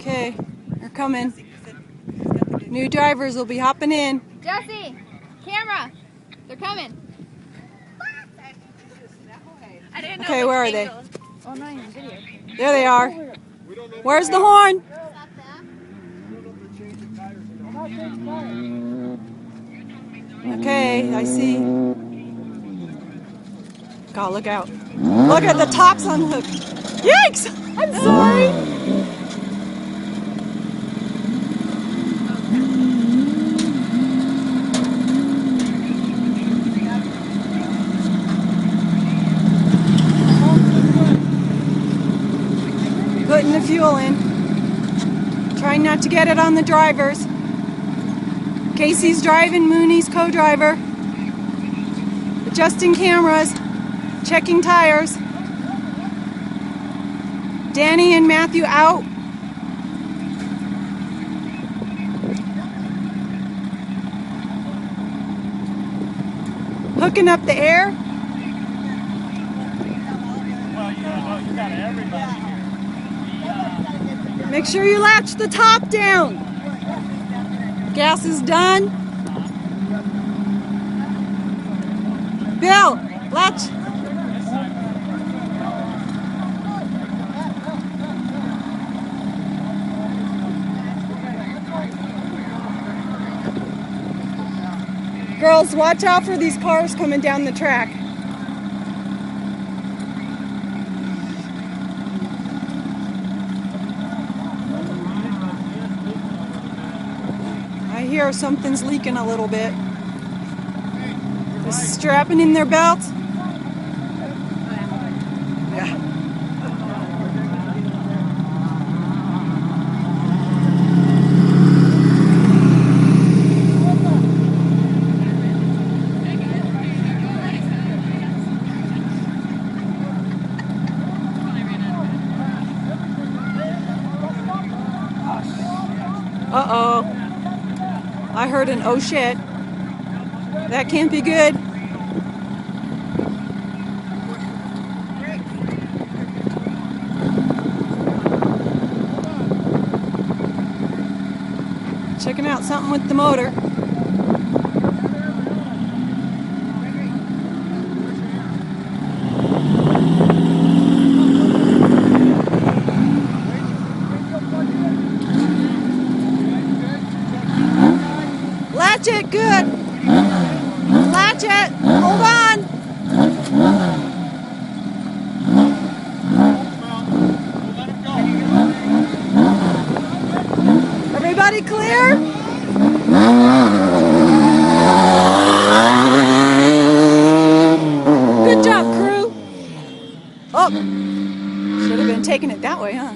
Okay, they're coming. New drivers will be hopping in. Jesse, camera, they're coming. Okay, where are they? Oh, not even video. There they are. Where's the horn? Okay, I see. God, look out. Look at the tops on hook. Yikes! I'm sorry. Putting the fuel in. Trying not to get it on the drivers. Casey's driving, Mooney's co-driver. Adjusting cameras. Checking tires. Danny and Matthew out. Hooking up the air. Make sure you latch the top down. Gas is done. Bill, latch. Girls, watch out for these cars coming down the track. I hear something's leaking a little bit. They're strapping in their belts. Yeah. Uh-oh. I heard an oh shit. That can't be good. Checking out something with the motor. Latch it, good. Latch it. Hold on. Everybody clear? Good job, crew. Oh, should have been taking it that way, huh?